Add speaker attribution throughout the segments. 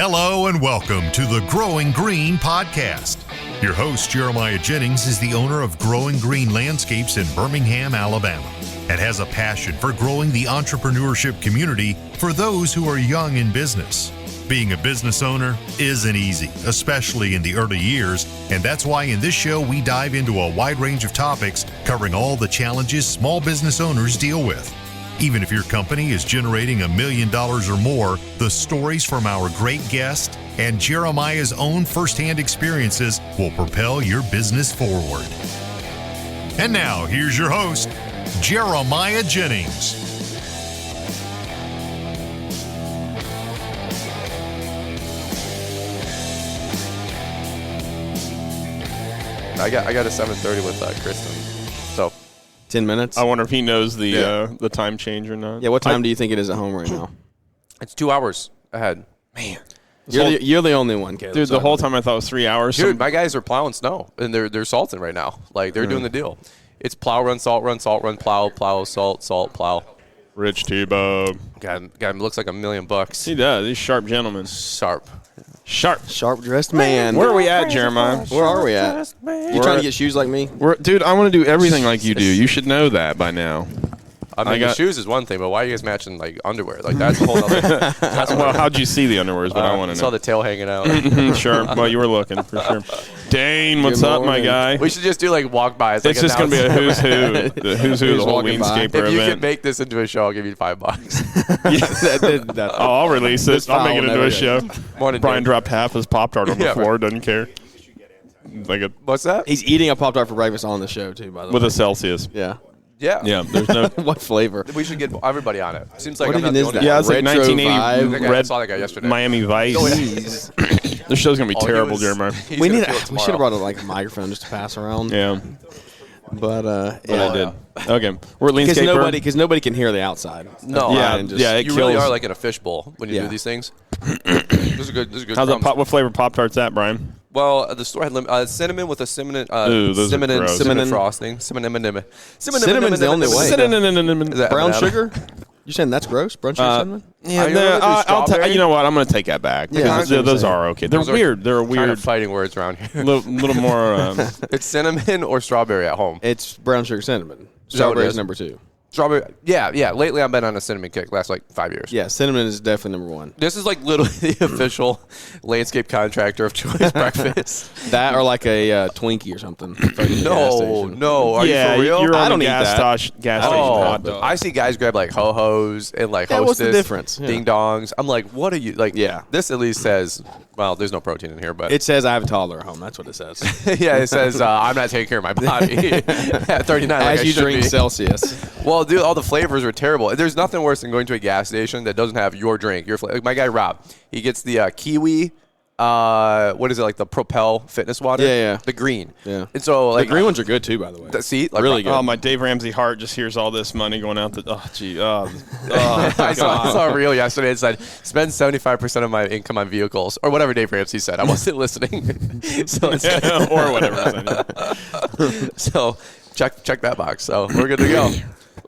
Speaker 1: Hello and welcome to the Growing Green podcast. Your host, Jeremiah Jennings, is the owner of Growing Green Landscapes in Birmingham, Alabama, and has a passion for growing the entrepreneurship community for those who are young in business. Being a business owner isn't easy, especially in the early years, and that's why in this show we dive into a wide range of topics covering all the challenges small business owners deal with. Even if your company is generating $1 million or more, the stories from our great guest and Jeremiah's own firsthand experiences will propel your business forward. And now, here's your host, Jeremiah Jennings.
Speaker 2: I got a 7:30 with Kristen. So
Speaker 3: 10 minutes?
Speaker 4: I wonder if he knows the time change or not.
Speaker 3: Yeah, what time do you think it is at home right now?
Speaker 2: it's 2 hours ahead.
Speaker 3: Man. You're the only one, Caleb.
Speaker 4: Dude, the whole time I thought it was 3 hours.
Speaker 2: Dude, my guys are plowing snow, and they're salting right now. Like, they're doing the deal. It's plow, run, salt, plow, salt, plow.
Speaker 4: Rich T-Bob.
Speaker 2: God, looks like $1 million.
Speaker 4: He does. He's a sharp gentleman.
Speaker 3: Sharp-dressed man.
Speaker 4: Where are we at, Jeremiah?
Speaker 3: Where are we at? You trying to get shoes like me?
Speaker 4: Dude, I want to do everything like you do. You should know that by now.
Speaker 2: I mean, the shoes is one thing, but why are you guys matching, like, underwear? Like, that's a whole other...
Speaker 4: Well, how'd you see the underwears? But I want to know.
Speaker 2: Saw the tail hanging out.
Speaker 4: Sure. Well, you were looking, for sure. Dane, what's up, my guy?
Speaker 2: We should just do, like, walk-bys.
Speaker 4: It's just going to be a who's who. The who's who of the whole LeanScaper event.
Speaker 2: If you can make this into a show, I'll give you $5.
Speaker 4: I'll release it. I'll make it into a show. Brian dropped half his Pop-Tart on the floor. Doesn't care.
Speaker 2: What's that?
Speaker 3: He's eating a Pop-Tart for breakfast on the show, too, by the way.
Speaker 4: With a Celsius.
Speaker 3: Yeah.
Speaker 2: Yeah.
Speaker 4: There's no.
Speaker 3: What flavor?
Speaker 2: We should get everybody on it. Seems like
Speaker 3: what
Speaker 2: I'm not the only
Speaker 3: that?
Speaker 4: Yeah, it's like
Speaker 3: Retro
Speaker 4: 1980
Speaker 3: vibe.
Speaker 2: I saw that guy yesterday.
Speaker 4: Miami Vice. This show's going to be terrible, Jeremiah.
Speaker 3: We should have brought a microphone just to pass around.
Speaker 4: Yeah.
Speaker 3: But
Speaker 4: I did. Okay. We're at LeanScaper.
Speaker 3: Because nobody can hear the outside.
Speaker 2: No.
Speaker 4: It
Speaker 2: you really are like in a fishbowl when you do these things. This is good.
Speaker 4: How's that what flavor Pop-Tart's that, Brian?
Speaker 2: Well, the store had cinnamon with a cinnamon frosting. Cinnamon's
Speaker 3: the only way. Brown sugar? You saying that's gross? Brown sugar cinnamon?
Speaker 4: Yeah, you know what? I'm going to take that back.
Speaker 3: Yeah,
Speaker 4: those are okay. They're weird. They're
Speaker 2: kind
Speaker 4: weird.
Speaker 2: of fighting words around here.
Speaker 4: little more.
Speaker 2: It's cinnamon or strawberry at home.
Speaker 3: It's brown sugar cinnamon. Strawberry is number 2.
Speaker 2: Strawberry, yeah. Lately, I've been on a cinnamon kick. Last 5 years.
Speaker 3: Yeah, cinnamon is definitely number 1.
Speaker 2: This is literally the official landscape contractor of choice breakfast.
Speaker 3: That or like a Twinkie or something.
Speaker 2: No. Are you for real?
Speaker 4: You're on
Speaker 3: I don't
Speaker 4: gas station. Hot dog.
Speaker 2: I see guys grab Ho-Hos and Hostess.
Speaker 3: What's the difference?
Speaker 2: Ding dongs. I'm like, what are you This at least says. Well, there's no protein in here, but
Speaker 3: it says I have a toddler at home. That's what it says.
Speaker 2: Yeah, it says I'm not taking care of my body at 39.
Speaker 3: As you drink Celsius.
Speaker 2: Well, dude, all the flavors are terrible. There's nothing worse than going to a gas station that doesn't have your drink. Your flavor. Like my guy Rob, he gets the kiwi. What is it, like the Propel fitness water?
Speaker 3: Yeah.
Speaker 2: The green.
Speaker 3: Yeah.
Speaker 2: And so
Speaker 3: the green ones are good too, by the way.
Speaker 2: Really good.
Speaker 4: Oh, my Dave Ramsey heart just hears all this money going out.
Speaker 2: I saw a reel yesterday. It said spend 75% of my income on vehicles or whatever Dave Ramsey said. I wasn't listening. So it's
Speaker 4: or whatever.
Speaker 2: So check that box. So we're good to go.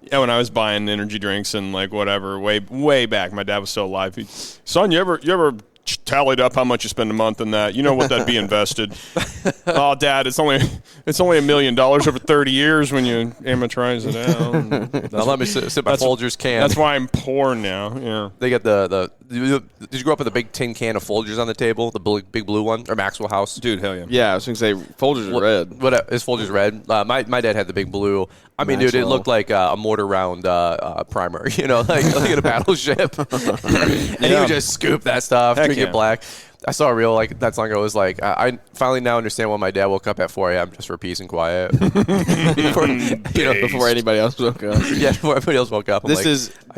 Speaker 4: Yeah, when I was buying energy drinks and whatever way back, my dad was still alive. Son, you ever tallied up how much you spend a month in that? You know what that'd be invested. Oh, Dad, it's only $1 million over 30 years when you amortize it out.
Speaker 2: Now let me sip my Folgers can.
Speaker 4: That's why I'm poor now. Yeah.
Speaker 2: They got did you grow up with a big tin can of Folgers on the table, the big blue one, or Maxwell House?
Speaker 4: Dude, hell yeah.
Speaker 3: Yeah, I was going to say Folgers are red.
Speaker 2: What is Folgers red? My dad had the big blue. I mean,
Speaker 3: Maxwell.
Speaker 2: dude, it looked like a mortar round primer, like in a battleship. And he would just scoop that stuff, drink it black. I saw a reel not so long ago. It was I finally now understand why my dad woke up at 4 a.m. just for peace and quiet.
Speaker 3: Before anybody else woke up.
Speaker 2: Yeah, before everybody else woke up. I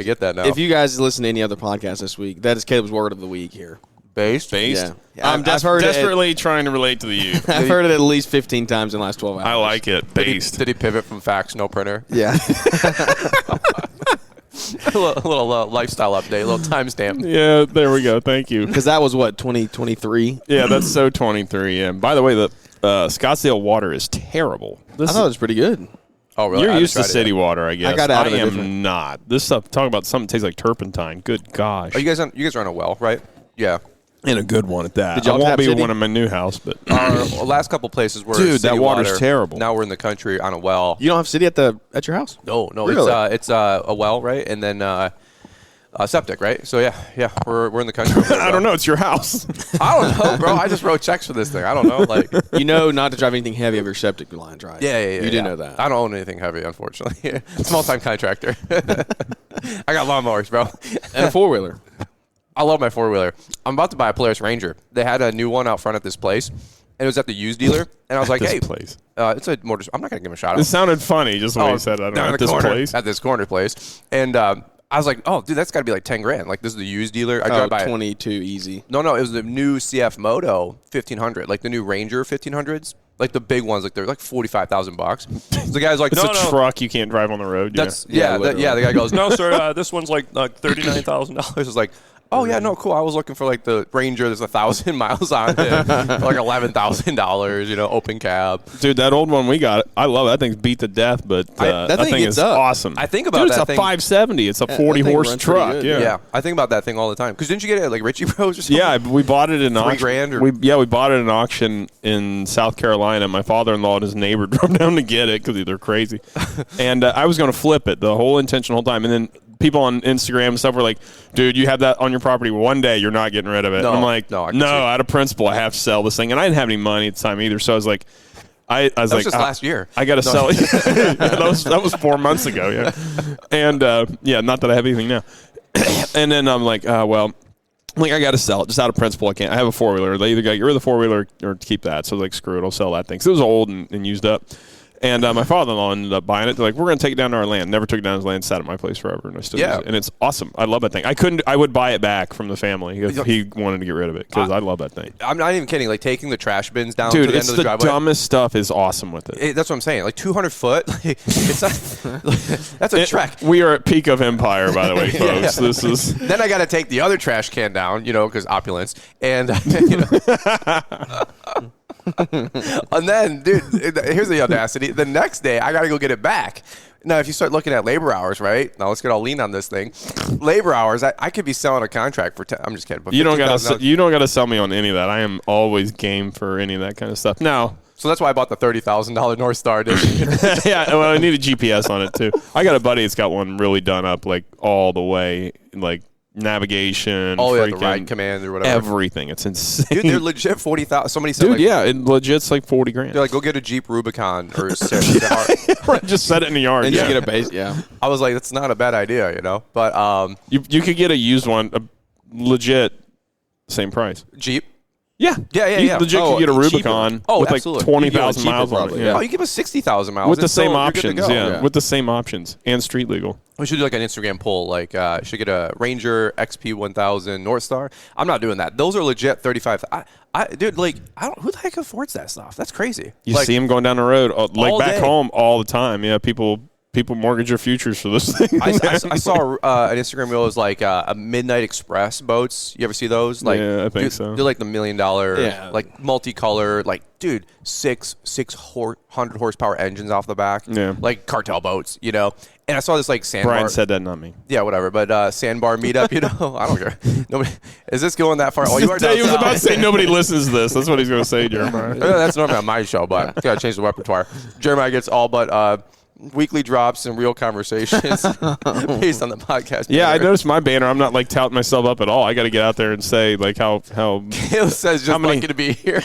Speaker 2: get that now.
Speaker 3: If you guys listen to any other podcast this week, that is Caleb's word of the week here.
Speaker 2: Based?
Speaker 3: Yeah.
Speaker 4: I'm desperately trying to relate to the youth.
Speaker 3: I've heard it at least 15 times in the last 12 hours.
Speaker 4: I like it. Based.
Speaker 2: Did he pivot from fax, no printer?
Speaker 3: Yeah.
Speaker 2: a little lifestyle update, a little timestamp.
Speaker 4: Yeah, there we go. Thank you.
Speaker 3: Because that was, 2023?
Speaker 4: Yeah, that's so 23. Yeah. By the way, the Scottsdale water is terrible.
Speaker 3: I thought it was pretty good.
Speaker 2: Oh, really?
Speaker 4: You're used to city water, I guess.
Speaker 3: I got out of it.
Speaker 4: I am not. This stuff, talking about something that tastes like turpentine. Good gosh.
Speaker 2: You guys are on a well, right? Yeah.
Speaker 4: And a good one at that.
Speaker 3: Did y'all
Speaker 4: I won't
Speaker 3: tap
Speaker 4: be
Speaker 3: city?
Speaker 4: one in my new house, but
Speaker 2: Our last couple places were
Speaker 4: dude,
Speaker 2: city
Speaker 4: that water's
Speaker 2: water.
Speaker 4: terrible.
Speaker 2: Now we're in the country on a well.
Speaker 3: You don't have city at your house?
Speaker 2: No,
Speaker 3: Really?
Speaker 2: it's a well, right? And then septic, right? So yeah, we're in the country.
Speaker 4: I don't know. It's your house.
Speaker 2: I don't know, bro. I just wrote checks for this thing. I don't know, like.
Speaker 3: You know not to drive anything heavy over your septic lines, right?
Speaker 2: Yeah.
Speaker 3: You do know that.
Speaker 2: I don't own anything heavy, unfortunately. Small-time contractor. I got lawnmowers, bro.
Speaker 3: And a 4-wheeler.
Speaker 2: I love my 4-wheeler. I'm about to buy a Polaris Ranger. They had a new one out front at this place, and it was at the used dealer. And I was like, hey,
Speaker 4: place.
Speaker 2: It's a motor. I'm not going to give him a shout out.
Speaker 4: It sounded funny just when you said, I don't know,
Speaker 2: down
Speaker 4: at this place.
Speaker 2: At this corner place. And I was like, oh, dude, that's got to be like $10,000. Like, this is the used dealer. I drive by
Speaker 3: 22 easy.
Speaker 2: No, it was the new CF Moto 1500, like the new Ranger 1500s. Like the big ones, like they're like $45,000. The guy's like,
Speaker 4: It's a truck you can't drive on the road.
Speaker 2: That's the guy goes, no, sir, this one's like $39,000. It's like, oh yeah, no, cool. I was looking for like the Ranger. There's 1,000 miles on it, for like $11,000. Open cab.
Speaker 4: Dude, that old one we got, I love it. That thing's beat to death, but
Speaker 3: that thing
Speaker 4: is
Speaker 3: up.
Speaker 4: awesome.
Speaker 2: I think about
Speaker 4: Dude,
Speaker 2: that
Speaker 4: it's a 570. It's a 40-horse truck.
Speaker 3: good,
Speaker 2: Yeah, I think about that thing all the time. Because didn't you get it at like Richie Bros or something?
Speaker 4: Yeah, we bought it in auction.
Speaker 2: $3,000 or-
Speaker 4: we bought it in auction in South Carolina. My father-in-law and his neighbor drove down to get it because they're crazy. And I was going to flip it the whole time. And then people on Instagram and stuff were like, dude, you have that on your property. One day you're not getting rid of it.
Speaker 2: No,
Speaker 4: I'm like,
Speaker 2: no,
Speaker 4: out of principle, I have to sell this thing. And I didn't have any money at the time either. So I was like, I was like,
Speaker 2: just last year.
Speaker 4: I got to sell it. that was 4 months ago. Yeah. And not that I have anything now. And then I'm like, I got to sell it just out of principle. I can't. I have a 4-wheeler. They either got to get rid of the 4-wheeler or keep that. So like, screw it. I'll sell that thing. So it was old and used up. And my father-in-law ended up buying it. They're like, we're going to take it down to our land. Never took it down to his land. Sat at my place forever. And I still use it. And it's awesome. I love that thing. I would buy it back from the family if he wanted to get rid of it because I love that thing.
Speaker 2: I'm not even kidding. Like taking the trash bins down to the end of the driveway.
Speaker 4: Dude, the dumbest stuff is awesome with it.
Speaker 2: That's what I'm saying. Like 200 foot. It's not, that's a trek.
Speaker 4: We are at peak of empire, by the way, folks.
Speaker 2: Yeah.
Speaker 4: This is.
Speaker 2: Then I got to take the other trash can down, because opulence. And, and then, dude, here's the audacity. The next day, I got to go get it back. Now, if you start looking at labor hours, right? Now, let's get all lean on this thing. Labor hours, I could be selling a contract for I'm just kidding. But
Speaker 4: you don't got to sell me on any of that. I am always game for any of that kind of stuff. Now,
Speaker 2: so that's why I bought the $30,000 North Star edition.
Speaker 4: Yeah, well, I need a GPS on it, too. I got a buddy that's got one really done up, like, all the way, like, navigation,
Speaker 2: the ride command or whatever.
Speaker 4: Everything. It's insane.
Speaker 2: Dude, they're legit 40,000. Somebody said,
Speaker 4: dude, it legit's like $40,000.
Speaker 2: They're like, go get a Jeep Rubicon or
Speaker 4: just set it in the yard.
Speaker 3: And just get a base,
Speaker 2: I was like, that's not a bad idea, But
Speaker 4: you could get a used one, legit, same price.
Speaker 2: Jeep.
Speaker 4: Yeah. You legit could get a Rubicon with like 20,000 miles on it. Yeah.
Speaker 2: Oh, you give us 60,000 miles.
Speaker 4: With the same options, with the same options and street legal.
Speaker 2: We should do like an Instagram poll, like should get a Ranger XP 1000 North Star. I'm not doing that. Those are legit 35. Dude, like, who the heck affords that stuff? That's crazy.
Speaker 4: You see them going down the road, like back home all the time. Yeah, people mortgage their futures for this thing.
Speaker 2: I saw an Instagram reel. It was like a Midnight Express boats. You ever see those? Like,
Speaker 4: yeah, I think so.
Speaker 2: They're like the $1 million, like multicolor, like, dude, 600 horsepower engines off the back.
Speaker 4: Yeah.
Speaker 2: Like cartel boats, And I saw this like sandbar.
Speaker 4: Brian said that, not me.
Speaker 2: Yeah, whatever. But sandbar meetup, I don't care. Nobody is this going that far? Oh, you are.
Speaker 4: He was about to say nobody listens to this. That's what he's going to say, Jeremiah.
Speaker 2: That's normally on my show, but I gotta change the repertoire. Jeremiah gets all but weekly drops and real conversations based on the podcast.
Speaker 4: Yeah, I noticed my banner. I'm not like touting myself up at all. I got to get out there and say like how
Speaker 2: Caleb says just lucky to be here.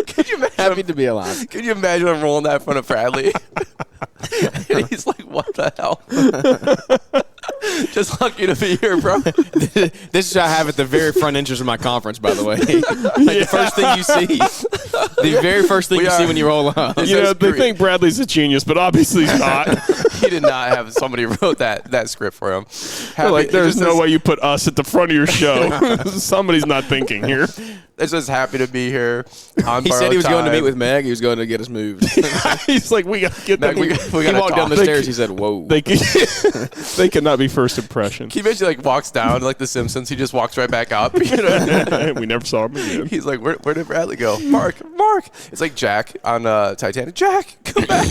Speaker 2: Could you imagine?
Speaker 3: Happy to be alive.
Speaker 2: Could you imagine him rolling that in front of Bradley? And he's like, "What the hell?" Just lucky to be here, bro.
Speaker 3: This is what I have at the very front entrance of my conference, by the way. The first thing you see. The very first thing you see when you roll up.
Speaker 4: They think Bradley's a genius, but obviously he's not.
Speaker 2: He did not have somebody wrote that script for him.
Speaker 4: There's no way you put us at the front of your show. Somebody's not thinking here.
Speaker 2: It's just happy to be here.
Speaker 3: He said he was going to meet with Meg. He was going to get us moved.
Speaker 4: He's like, we got to get
Speaker 2: Meg,
Speaker 4: that.
Speaker 2: He
Speaker 3: walked down the stairs. He said, whoa.
Speaker 4: They cannot be first impression.
Speaker 2: Can you imagine, like, walks down like The Simpsons? He just walks right back up.
Speaker 4: We never saw him again.
Speaker 2: He's like, where did Bradley go? Mark. It's like Jack on Titanic. Jack, come back.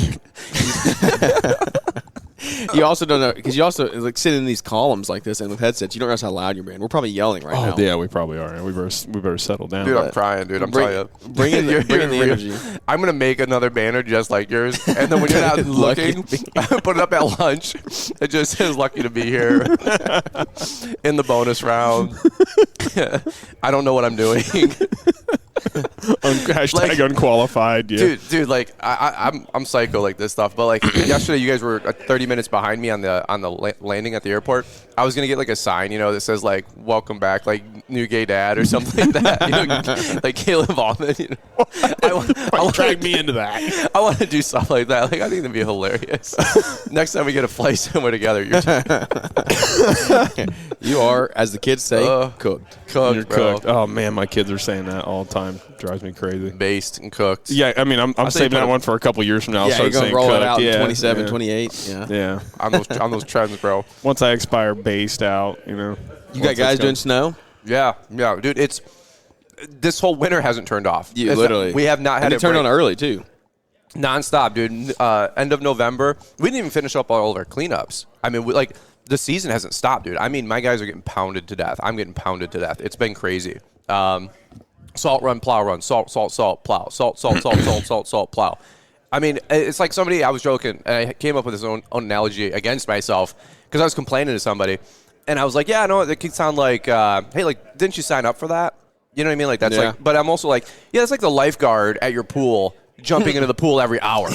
Speaker 3: You also don't know because you also like sit in these columns like this and with headsets. You don't realize how loud you're being. We're probably yelling right now.
Speaker 4: Oh yeah, we probably are. We better settle down.
Speaker 2: Dude, I'm trying, dude. I'm telling you.
Speaker 3: Bring in the energy.
Speaker 2: I'm gonna make another banner just like yours, and then when you're not looking, put it up at lunch. It just says "Lucky to be here" in the bonus round. I don't know what I'm doing.
Speaker 4: Hashtag unqualified. Yeah.
Speaker 2: Dude, like I'm psycho like this stuff. But like yesterday, you guys were 30 minutes behind me on the landing at the airport. I was gonna get like a sign, that says like "Welcome back," like "New Gay Dad" or something like that. Like Caleb Allman. I
Speaker 4: drag me into that.
Speaker 2: I want to do stuff like that. Like I think that'd be hilarious. Next time we get a flight somewhere together,
Speaker 3: you are, as the kids say, cooked.
Speaker 4: You're cooked. Oh man, my kids are saying that all the time. Drives me crazy.
Speaker 2: Based and cooked.
Speaker 4: Yeah, I mean, I'm saving that one for a couple years from now.
Speaker 3: Yeah, you're gonna roll
Speaker 4: cooked.
Speaker 3: it out in 27, 28.
Speaker 4: Yeah.
Speaker 2: On those trends, bro.
Speaker 4: Once I expire based out,
Speaker 3: You got guys doing snow?
Speaker 2: Yeah, dude. This whole winter hasn't turned off.
Speaker 3: Literally,
Speaker 2: we have not had
Speaker 3: it turned on early too.
Speaker 2: Nonstop, dude. End of November, we didn't even finish up all of our cleanups. I mean, the season hasn't stopped, dude. I mean, my guys are getting pounded to death. I'm getting pounded to death. It's been crazy. Salt run, plow run, salt, plow, salt, plow. I mean, it's like I was joking, and I came up with this own analogy against myself because I was complaining to somebody, and I was like, yeah, I know it could sound like, hey, like, didn't you sign up for that? You know what I mean? Like, that's like, but I'm also like, yeah, it's like the lifeguard at your pool jumping into the pool every hour.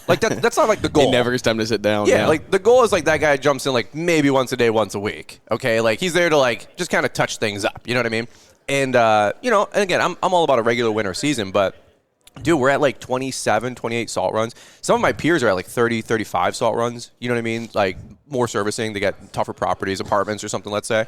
Speaker 2: Like, that's not like the goal.
Speaker 3: He never gets time to sit down.
Speaker 2: Yeah, like, the goal is like that guy jumps in like maybe once a day, once a week. Okay, like, he's there to like just kind of touch things up. You know what I mean? And, and again, I'm all about a regular winter season, but, dude, we're at like 27, 28 salt runs. Some of my peers are at like 30, 35 salt runs. You know what I mean? Like, more servicing. They got tougher properties, apartments or something, let's say,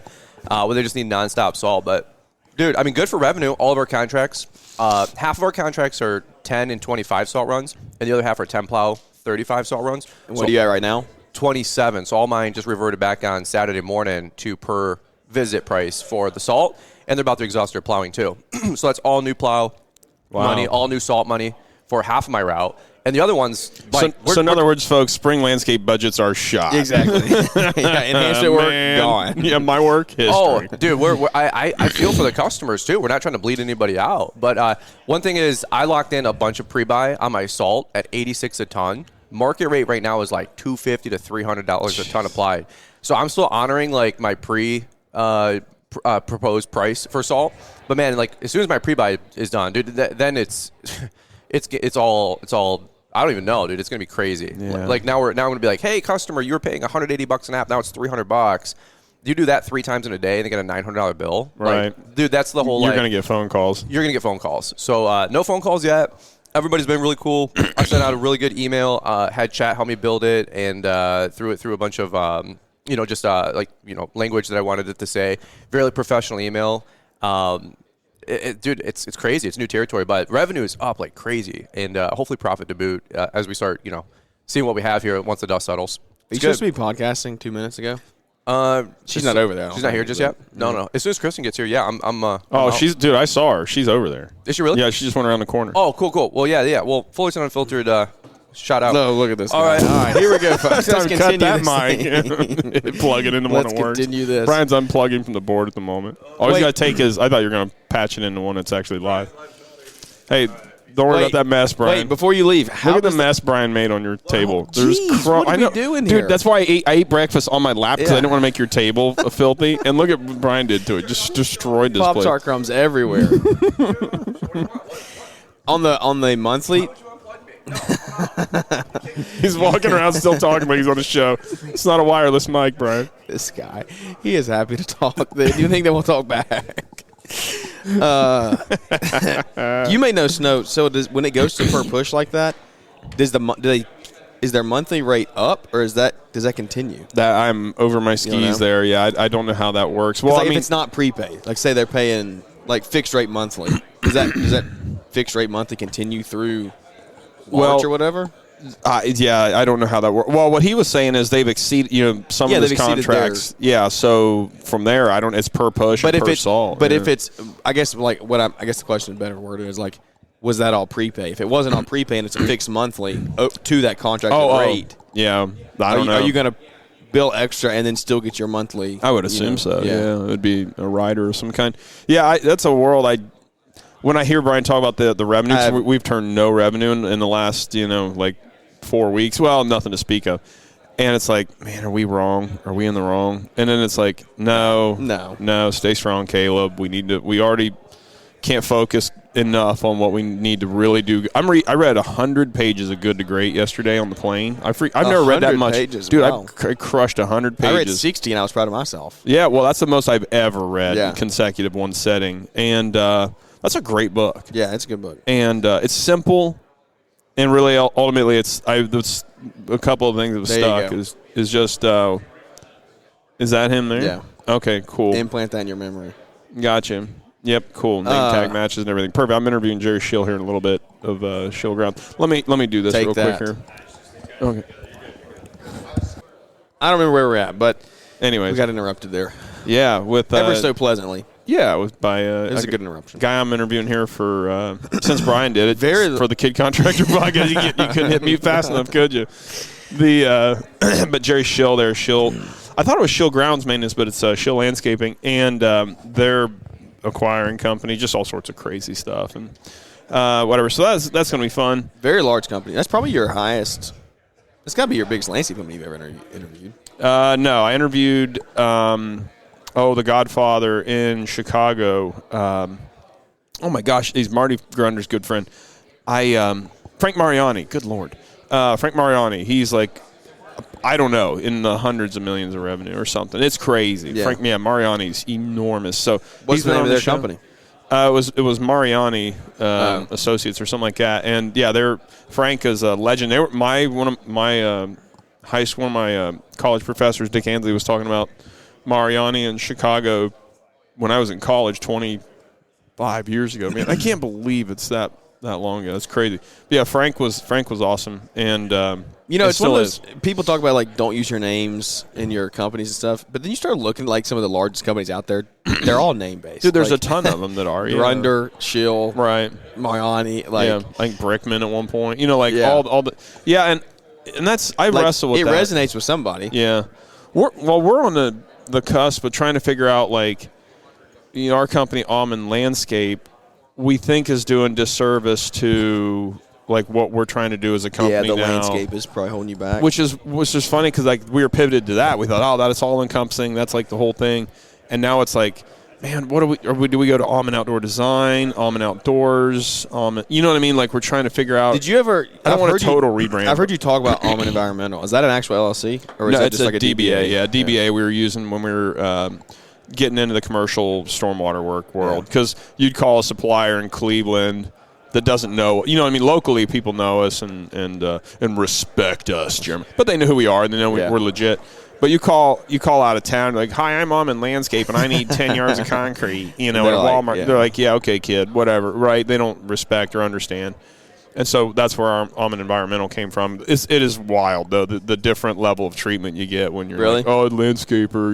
Speaker 2: where they just need nonstop salt. But, dude, I mean, good for revenue. All of our contracts, half of our contracts are 10 and 25 salt runs, and the other half are 10 plow, 35 salt runs.
Speaker 3: And what do you got right now?
Speaker 2: 27. So all mine just reverted back on Saturday morning to per visit price for the salt. And they're about to exhaust their plowing, too. So that's all new plow money, all new salt money for half of my route. And the other ones, like,
Speaker 4: so in other words, folks, spring landscape budgets are shot.
Speaker 3: Exactly. Enhanced work, gone.
Speaker 4: Yeah, my work, history.
Speaker 2: Oh, dude, I feel for the customers, too. We're not trying to bleed anybody out. But one thing is I locked in a bunch of pre-buy on my salt at $86 a ton. Market rate right now is like $250 to $300 a ton applied. So I'm still honoring, like, my proposed price for salt, but man, like as soon as my pre-buy is done, dude, then it's all I don't even know, dude. It's gonna be crazy. Yeah. Like now I'm gonna be like, hey, customer, you were paying $180 an app, now it's $300. You do that 3 times in a day and they get a $900 bill,
Speaker 4: right?
Speaker 2: Like, dude, that's the whole.
Speaker 4: You're gonna get phone calls.
Speaker 2: You're gonna get phone calls. So no phone calls yet. Everybody's been really cool. I sent out a really good email. Had chat help me build it, and threw it through a bunch of. Language that I wanted it to say. Very professional email. Dude, it's crazy. It's new territory, but revenue is up like crazy, and hopefully profit to boot as we start, seeing what we have here once the dust settles.
Speaker 3: Are you supposed to be podcasting 2 minutes ago? She's not over there.
Speaker 2: She's not here just yet? No. As soon as Kristen gets here, yeah, I'm
Speaker 4: dude, I saw her. She's over there.
Speaker 2: Is she really?
Speaker 4: Yeah, she just went around the corner.
Speaker 2: Oh, cool. Well, yeah. Well, Fullerton Unfiltered, shout out.
Speaker 3: No, look at this. All
Speaker 2: right,
Speaker 3: here we go, folks. Let's
Speaker 4: cut that mic. Plug it into one that works.
Speaker 3: Let's continue this.
Speaker 4: Brian's unplugging from the board at the moment. All he's got to take is, I thought you were going to patch it into one that's actually live. Hey, don't worry about that mess, Brian.
Speaker 3: Wait, before you leave,
Speaker 4: look at the mess Brian made on your table.
Speaker 3: There's what are we doing here?
Speaker 4: Dude, that's why I ate breakfast on my lap because I didn't want to make your table filthy. And look at what Brian did to it. Just destroyed this place.
Speaker 3: Pop-Tart crumbs everywhere. on the monthly...
Speaker 4: He's walking around still talking like he's on a show. It's not a wireless mic, Brian.
Speaker 3: This guy, he is happy to talk. Do you think they will talk back? You may know Snow. So when it goes to per push like that, is their monthly rate up, or does that continue?
Speaker 4: That I'm over my skis there. Yeah, I don't know how that works. Well,
Speaker 3: if it's not prepaid, like say they're paying like fixed rate monthly, does that fixed rate monthly continue through March or whatever?
Speaker 4: Yeah, I don't know how that works. Well, what he was saying is they've exceeded some of his contracts. Yeah, so from there, it's per push and per salt.
Speaker 3: But if it's, I guess the question better worded is like, was that all prepay? If it wasn't all prepay and it's a fixed monthly to that contract rate,
Speaker 4: yeah, I don't know.
Speaker 3: Are you gonna bill extra and then still get your monthly.
Speaker 4: I would assume so. Yeah, it would be a rider of some kind. Yeah, that's a world when I hear Brian talk about the revenue, we've turned no revenue in the last 4 weeks. Well, nothing to speak of. And it's like, man, are we wrong? Are we in the wrong? And then it's like, no, stay strong, Caleb. We already can't focus enough on what we need to really do. I read 100 pages of Good to Great yesterday on the plane. I've never read that much.
Speaker 3: Pages,
Speaker 4: dude,
Speaker 3: wow.
Speaker 4: I crushed 100 pages.
Speaker 3: I read 60 and I was proud of myself.
Speaker 4: Yeah, well, that's the most I've ever read in consecutive one setting. And that's a great book.
Speaker 3: Yeah, it's a good book.
Speaker 4: And it's simple. And really, ultimately, it's a couple of things that was stuck is just is that him there?
Speaker 3: Yeah.
Speaker 4: Okay, cool.
Speaker 3: Implant that in your memory.
Speaker 4: Gotcha. Yep, cool. Name tag matches and everything. Perfect. I'm interviewing Jerry Schill here in a little bit of Schill Ground. Let me do this real quick here. Okay.
Speaker 3: I don't remember where we're at, but
Speaker 4: anyways,
Speaker 3: we got interrupted there.
Speaker 4: Yeah, with
Speaker 3: ever so pleasantly.
Speaker 4: Yeah, it was by
Speaker 3: it was a good interruption.
Speaker 4: Guy I'm interviewing here for since Brian did it for the Kid Contractor podcast. You couldn't hit mute fast enough, could you? But Jerry Schill there, Schill. I thought it was Schill Grounds Maintenance, but it's Schill Landscaping, and they're acquiring company, just all sorts of crazy stuff and whatever. So that's going to be fun.
Speaker 3: Very large company. That's probably your highest. It's got to be your biggest landscape company you've ever interviewed.
Speaker 4: No, I interviewed. The Godfather in Chicago. Oh my gosh, he's Marty Grunder's good friend. Frank Mariani. Good Lord, Frank Mariani. He's like, I don't know, in the hundreds of millions of revenue or something. It's crazy.
Speaker 3: Yeah.
Speaker 4: Mariani's enormous. So
Speaker 3: what's the name of their company?
Speaker 4: It was Mariani Associates or something like that. And yeah, Frank is a legend. They were one of my college professors, Dick Ansley, was talking about Mariani in Chicago when I was in college 25 years ago. Man, I can't believe it's that long ago. That's crazy. But yeah, Frank was awesome, and
Speaker 3: it's one of those people talk about like don't use your names in your companies and stuff. But then you start looking like some of the largest companies out there. They're all name based.
Speaker 4: Dude, there's a ton of them that are.
Speaker 3: Grunder, Schill,
Speaker 4: right?
Speaker 3: Mariani,
Speaker 4: I think Brickman at one point. All the and that's I wrestle with
Speaker 3: it.
Speaker 4: It
Speaker 3: resonates with somebody.
Speaker 4: Yeah, we're on the cusp of trying to figure out our company Almond Landscape we think is doing disservice to what we're trying to do as a company.
Speaker 3: Yeah, the
Speaker 4: now,
Speaker 3: landscape is probably holding you back.
Speaker 4: Which is funny because we were pivoted to that. We thought, that it's all encompassing. That's the whole thing. And now it's man, what do we go to Almond Outdoor Design, Almond Outdoors, Almond? You know what I mean? We're trying to figure out.
Speaker 3: Did you ever?
Speaker 4: I don't want a total rebrand.
Speaker 3: I've heard you talk about Almond Environmental. Is that an actual LLC or is that just a DBA?
Speaker 4: Yeah, DBA we were using when we were getting into the commercial stormwater work world because you'd call a supplier in Cleveland that doesn't know. You know what I mean? Locally, people know us and respect us, Jeremy. But they know who we are and they know we're legit. But you call out of town hi, I'm Almond Landscape and I need 10 yards of concrete. At Walmart. They're yeah, okay, kid, whatever. Right? They don't respect or understand. And so that's where our Almond Environmental came from. It is wild though the different level of treatment you get when you're landscaper.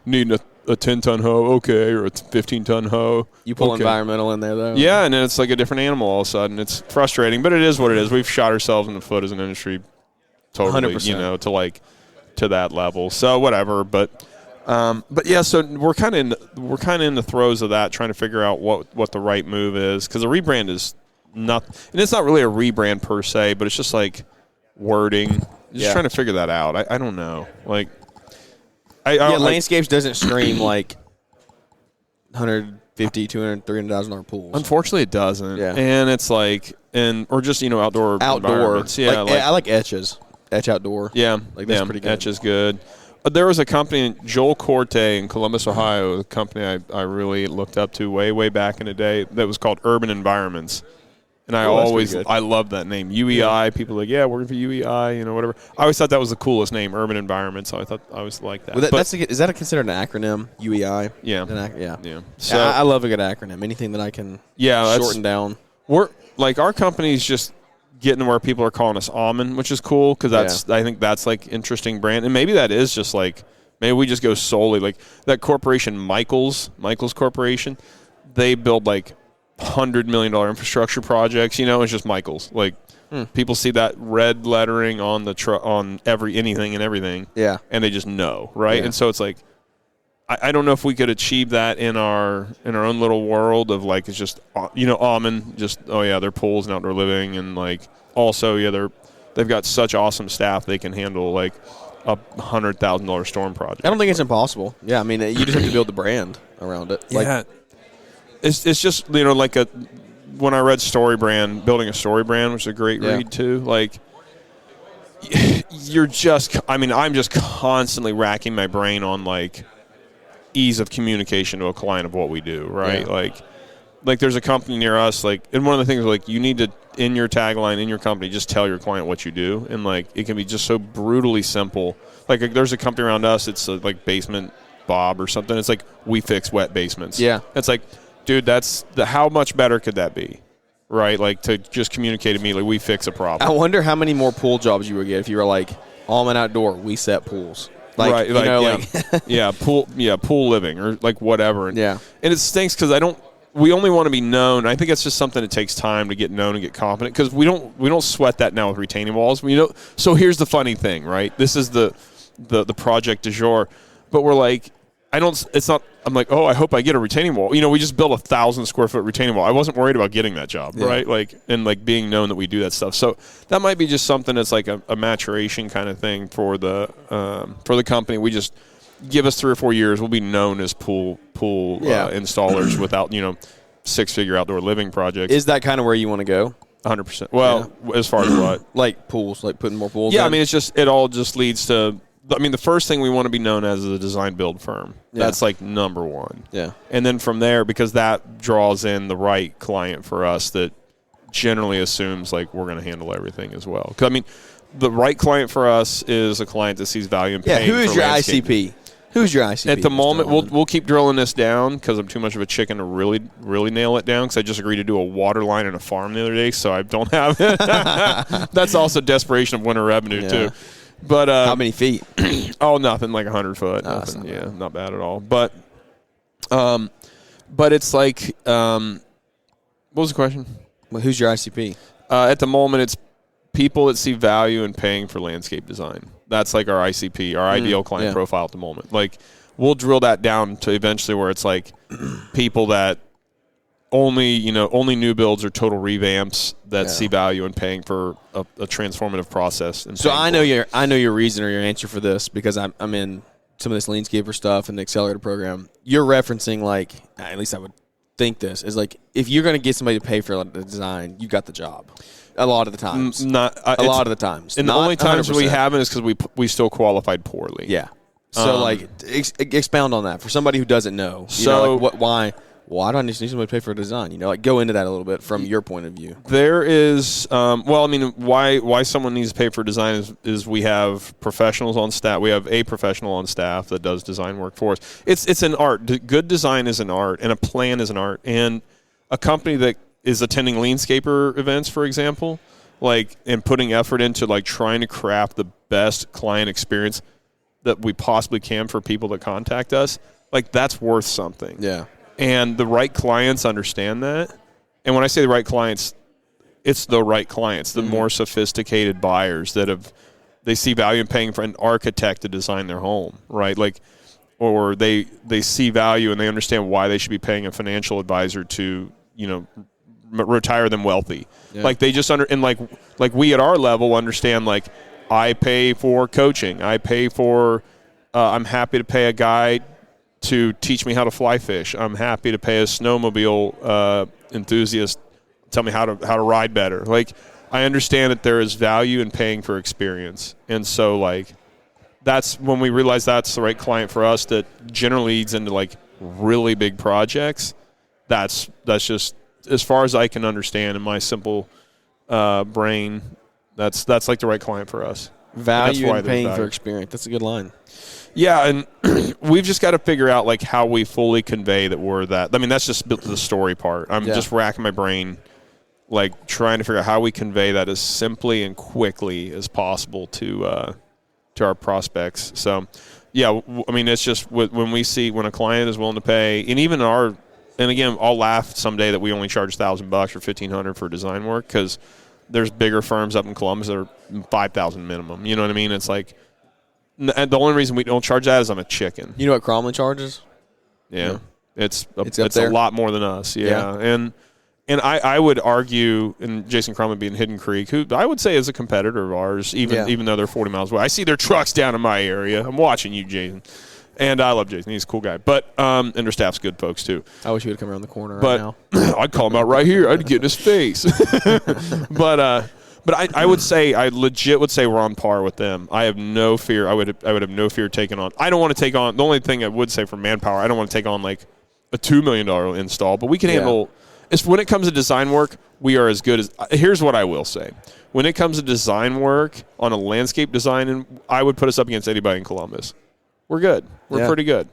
Speaker 4: Needing a 10-ton hoe, okay, or a 15-ton hoe.
Speaker 3: You pull environmental in there though.
Speaker 4: Yeah, and then it's like a different animal all of a sudden. It's frustrating, but it is what it is. We've shot ourselves in the foot as an industry, totally. 100%. To that level. So whatever, but yeah. So we're kind of in the throes of that, trying to figure out what the right move is because a rebrand is not, and it's not really a rebrand per se, but it's just wording. Just trying to figure that out. I don't know.
Speaker 3: Landscapes doesn't scream $150,000, $200,000, $300,000 pools.
Speaker 4: Unfortunately, it doesn't. Yeah, and it's or just outdoor environments. Yeah,
Speaker 3: I like etches. Etch Outdoor.
Speaker 4: Yeah,
Speaker 3: that's pretty good.
Speaker 4: Etch is good. There was a company, Joel Corte in Columbus, Ohio, a company I really looked up to way back in the day that was called Urban Environments. And I love that name. UEI, people are working for UEI, whatever. I always thought that was the coolest name, Urban Environment, so I thought I always liked that.
Speaker 3: Well, is that considered an acronym, UEI?
Speaker 4: Yeah.
Speaker 3: Yeah. So I love a good acronym. Anything that I can shorten down.
Speaker 4: We're our company's just getting to where people are calling us Almond, which is cool because I think that's interesting brand. And maybe that is just maybe we just go solely that corporation, Michaels Corporation, they build $100 million infrastructure projects, it's just Michael's. Like, people see that red lettering on the on anything and everything, and they just know, right? And so it's like, I don't know if we could achieve that in our own little world of like, it's just Almond, just their pools and outdoor living, and like also they've got such awesome staff, they can handle like a $100,000 storm project.
Speaker 3: I don't think it's impossible. Yeah, I mean, you just have to build the brand around it. Like,
Speaker 4: it's just like when I read Story Brand, building a story brand, which is a great read too. Like, I'm just constantly racking my brain on like ease of communication to a client of what we do, right? Like there's a company near us, like, and one of the things, like, you need to, in your tagline, in your company, just tell your client what you do, and like it can be just so brutally simple. Like there's a company around us, it's like Basement Bob or something. It's like, we fix wet basements. Yeah, it's like, dude, how much better could that be, right? Like, to just communicate immediately, we fix a problem.
Speaker 3: I wonder how many more pool jobs you would get if you were like, Almond Outdoor, we set pools. Like,
Speaker 4: right, pool living or like whatever. And it stinks because we only want to be known. I think it's just something that takes time to get known and get confident, because we don't sweat that now with retaining walls. So here's the funny thing, right? This is the project du jour, but we're like, I'm like, I hope I get a retaining wall. We just built a 1,000 square foot retaining wall. I wasn't worried about getting that job, right? Like, and like being known that we do that stuff. So that might be just something that's like a maturation kind of thing for the company. We just give us 3 or 4 years, we'll be known as pool installers without 6-figure outdoor living projects.
Speaker 3: Is that kind of where you want to go?
Speaker 4: 100%. Well, as far as what?
Speaker 3: Like pools, like putting more pools.
Speaker 4: Yeah,
Speaker 3: in?
Speaker 4: I mean, it all just leads to. I mean, the first thing we want to be known as is a design build firm. That's like number one. Yeah. And then from there, because that draws in the right client for us that generally assumes like we're going to handle everything as well. Because, I mean, the right client for us is a client that sees value in paying
Speaker 3: who is
Speaker 4: for
Speaker 3: your
Speaker 4: landscaping.
Speaker 3: ICP? Who's your ICP?
Speaker 4: At the moment, we'll keep drilling this down because I'm too much of a chicken to really, really nail it down, because I just agreed to do a water line in a farm the other day, so I don't have it. That's also desperation of winter revenue, too. But
Speaker 3: how many feet?
Speaker 4: Nothing, like 100 foot. Nothing. Not bad at all. But it's like, what was the question?
Speaker 3: Well, who's your ICP?
Speaker 4: At the moment, it's people that see value in paying for landscape design. That's like our ICP, our ideal client profile at the moment. Like, we'll drill that down to eventually where it's like people that only new builds or total revamps that see value in paying for a transformative process.
Speaker 3: So I know your reason or your answer for this, because I'm in some of this LeanScaper stuff and the accelerator program. You're referencing, like, at least I would think this is like, if you're going to get somebody to pay for the design, you got the job. A lot of the times.
Speaker 4: A lot of the times. And the only times 100%. We haven't is because we still qualified poorly.
Speaker 3: Yeah. So expound on that for somebody who doesn't know. Why do I need somebody to pay for a design? Like, go into that a little bit from your point of view.
Speaker 4: There is, why someone needs to pay for design is we have professionals on staff. We have a professional on staff that does design work for us. It's an art. Good design is an art, and a plan is an art. And a company that is attending LeanScaper events, for example, like, and putting effort into like trying to craft the best client experience that we possibly can for people that contact us, like, that's worth something. Yeah. And the right clients understand that. And when I say the right clients, it's the right clients, the more sophisticated buyers that they see value in paying for an architect to design their home, right? Like, or they see value and they understand why they should be paying a financial advisor to, retire them wealthy. Yeah. Like, they just like we at our level understand, like, I pay for coaching. I pay for, I'm happy to pay a guy to teach me how to fly fish. I'm happy to pay a snowmobile enthusiast tell me how to ride better. Like, I understand that there is value in paying for experience. And so, like, that's when we realize that's the right client for us that generally leads into, like, really big projects. That's just, as far as I can understand in my simple brain, that's like the right client for us.
Speaker 3: Value in paying for experience. That's a good line.
Speaker 4: Yeah, and we've just got to figure out, like, how we fully convey that we're that. I mean, that's just the story part. I'm just racking my brain, like, trying to figure out how we convey that as simply and quickly as possible to our prospects. So, yeah, I mean, it's just when we see when a client is willing to pay, and even our and again, I'll laugh someday that we only charge $1,000 or $1,500 for design work because there's bigger firms up in Columbus that are $5,000 minimum. You know what I mean? It's like and the only reason we don't charge that is I'm a chicken.
Speaker 3: You know what Cromley charges?
Speaker 4: Yeah. It's
Speaker 3: a
Speaker 4: lot more than us. Yeah. And I would argue, and Jason Crumley being Hidden Creek, who I would say is a competitor of ours, even though they're 40 miles away. I see their trucks down in my area. I'm watching you, Jason. And I love Jason. He's a cool guy. But and their staff's good folks, too.
Speaker 3: I wish he would come around the corner right now.
Speaker 4: I'd call him out right here. I'd get in his face. But I would say, I legit would say we're on par with them. I have no fear. I would have no fear taking on. I don't want to take on. The only thing I would say for manpower, I don't want to take on like a $2 million install, but we can handle. When it comes to design work, we are as good as. Here's what I will say: when it comes to design work on a landscape design, and I would put us up against anybody in Columbus. We're good. We're pretty good.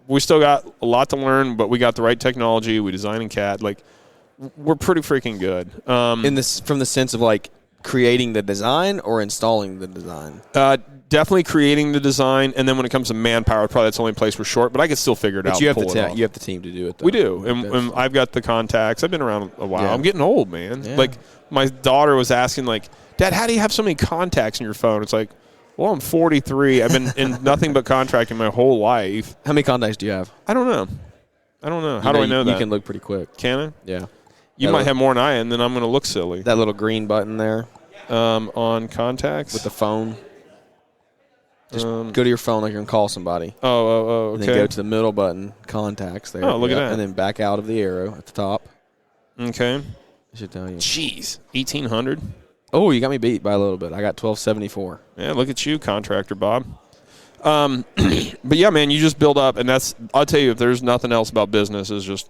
Speaker 4: We still got a lot to learn, but we got the right technology. We design in CAD. Like we're pretty freaking good.
Speaker 3: From the sense of like creating the design or installing the design.
Speaker 4: Definitely creating the design, and then when it comes to manpower, probably that's the only place we're short. But I can still figure it out.
Speaker 3: But you have the team to do it. Though.
Speaker 4: We do, and I've got the contacts. I've been around a while. I'm getting old, man. Yeah. Like my daughter was asking, like, "Dad, how do you have so many contacts in your phone?" It's like, well, I'm 43. I've been in nothing but contracting my whole life.
Speaker 3: How many contacts do you have?
Speaker 4: I don't know. How do I know that?
Speaker 3: You can look pretty quick.
Speaker 4: Can I?
Speaker 3: Yeah.
Speaker 4: You might have more than I, and then I'm going to look silly.
Speaker 3: That little green button there.
Speaker 4: On contacts?
Speaker 3: With the phone. Just go to your phone like you're going to call somebody.
Speaker 4: Okay.
Speaker 3: And then go to the middle button, contacts there.
Speaker 4: Oh, look at that.
Speaker 3: And then back out of the arrow at the top.
Speaker 4: Okay.
Speaker 3: It should tell you.
Speaker 4: Jeez. 1,800?
Speaker 3: Oh, you got me beat by a little bit. I got 1,274.
Speaker 4: Yeah, look at you, contractor Bob. But yeah, man, you just build up, and I'll tell you, if there's nothing else about business, is just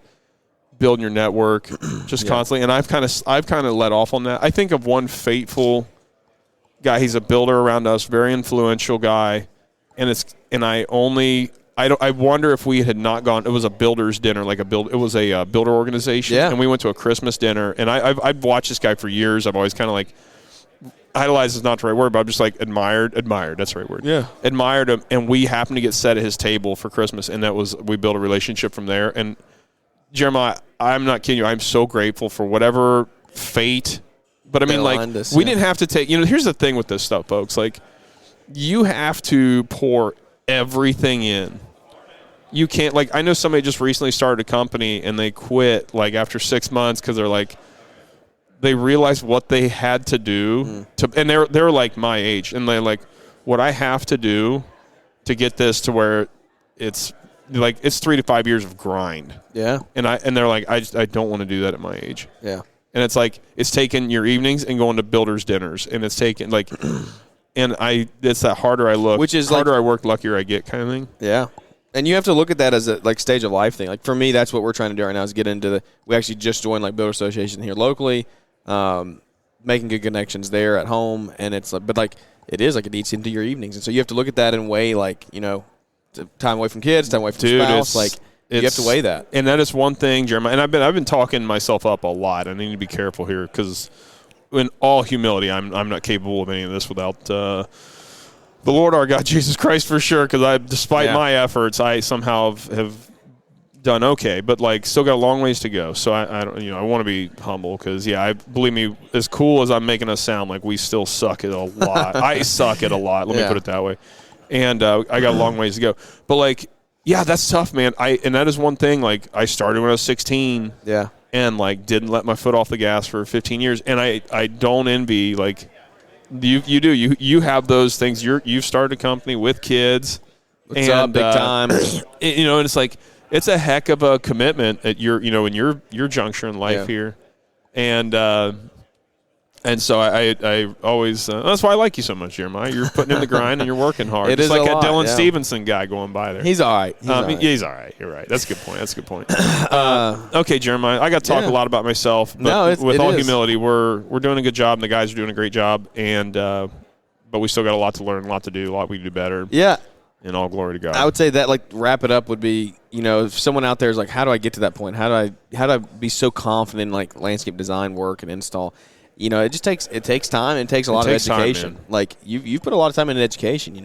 Speaker 4: building your network just constantly. And I've kind of let off on that. I think of one fateful guy. He's a builder around us, very influential guy, I wonder if we had not gone. It was a builder's dinner, it was a builder organization, and we went to a Christmas dinner. And I've watched this guy for years. I've always kind of like idolized is not the right word, but I'm just like admired. That's the right word.
Speaker 3: Yeah,
Speaker 4: admired him. And we happened to get set at his table for Christmas, and we built a relationship from there. And Jeremiah, I'm not kidding you. I'm so grateful for whatever fate. But I mean, we didn't have to take. Here's the thing with this stuff, folks. Like, you have to pour everything in. You can't, I know somebody just recently started a company and they quit after 6 months because they're they realized what they had to do and they're like my age, and they're like, what I have to do to get this to where it's 3 to 5 years of grind.
Speaker 3: Yeah.
Speaker 4: And they're like, I don't want to do that at my age.
Speaker 3: Yeah.
Speaker 4: And it's it's taking your evenings and going to builders dinners, and it's taking and it's that harder I look, which is harder I work, luckier I get kind of thing.
Speaker 3: Yeah. And you have to look at that as a stage of life thing. For me, that's what we're trying to do right now is get into we actually just joined Builder Association here locally, making good connections there at home, and it's it is it eats into your evenings, and so you have to look at that and weigh time away from kids, time away from spouse, you have to weigh that. And
Speaker 4: that is one thing, Jeremiah, and I've been talking myself up a lot. I need to be careful here because in all humility, I'm not capable of any of this without the Lord our God, Jesus Christ, for sure, because despite my efforts, I somehow have done okay, but still got a long ways to go. So I want to be humble because believe me, as cool as I'm making us sound, we still suck at a lot. I suck at a lot. Let me put it that way. And I got a long ways to go. But that's tough, man. And that is one thing. I started when I was 16.
Speaker 3: Yeah.
Speaker 4: And didn't let my foot off the gas for 15 years. And I don't envy you do. You have those things. You've started a company with kids.
Speaker 3: What's up, big time?
Speaker 4: And it's a heck of a commitment at in your juncture in life here. And so I always that's why I like you so much, Jeremiah. You're putting in the grind and you're working hard.
Speaker 3: It
Speaker 4: it's
Speaker 3: is
Speaker 4: like
Speaker 3: a lot,
Speaker 4: Dylan Stevenson guy going by there.
Speaker 3: He's all right.
Speaker 4: He's all right. You're right. That's a good point. Okay, Jeremiah. I got to talk a lot about myself, but with all humility, we're doing a good job, and the guys are doing a great job. And but we still got a lot to learn, a lot to do, a lot we can do better.
Speaker 3: Yeah.
Speaker 4: And all glory to God.
Speaker 3: I would say that wrap it up would be if someone out there is how do I get to that point? How do I be so confident in landscape design work and install? It just takes time and it takes a lot of education. You've put a lot of time into education,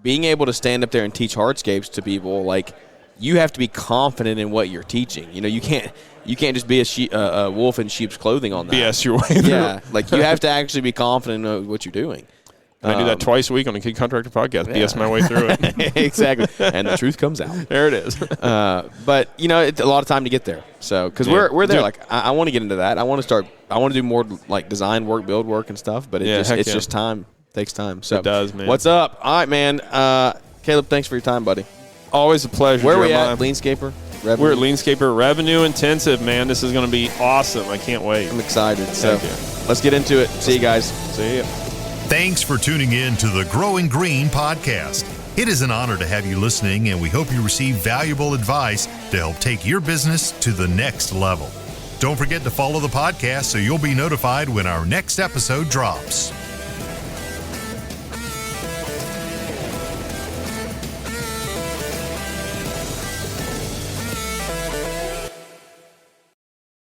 Speaker 3: being able to stand up there and teach hardscapes to people, you have to be confident in what you're teaching. You can't just be a wolf in sheep's clothing on that.
Speaker 4: BS your way through.
Speaker 3: Yeah, like you have to actually be confident in what you're doing.
Speaker 4: I do that twice a week on the Kid Contractor podcast. BS my way through it.
Speaker 3: Exactly, and the truth comes out.
Speaker 4: There it is.
Speaker 3: But it's a lot of time to get there. So because we're there, like I want to get into that. I want to do more like design work, build work, and stuff. But it's just time. It takes time. So
Speaker 4: it does, man.
Speaker 3: What's up? All right, man. Caleb, thanks for your time, buddy.
Speaker 4: Always a pleasure.
Speaker 3: Where are we
Speaker 4: Jeremiah.
Speaker 3: at? LeanScaper Revenue?
Speaker 4: We're at LeanScaper Revenue Intensive, man. This is going to be awesome. I can't wait.
Speaker 3: I'm excited. So let's get into it. See you guys.
Speaker 4: See ya.
Speaker 1: Thanks for tuning in to the Growing Green podcast. It is an honor to have you listening, and we hope you receive valuable advice to help take your business to the next level. Don't forget to follow the podcast so you'll be notified when our next episode drops.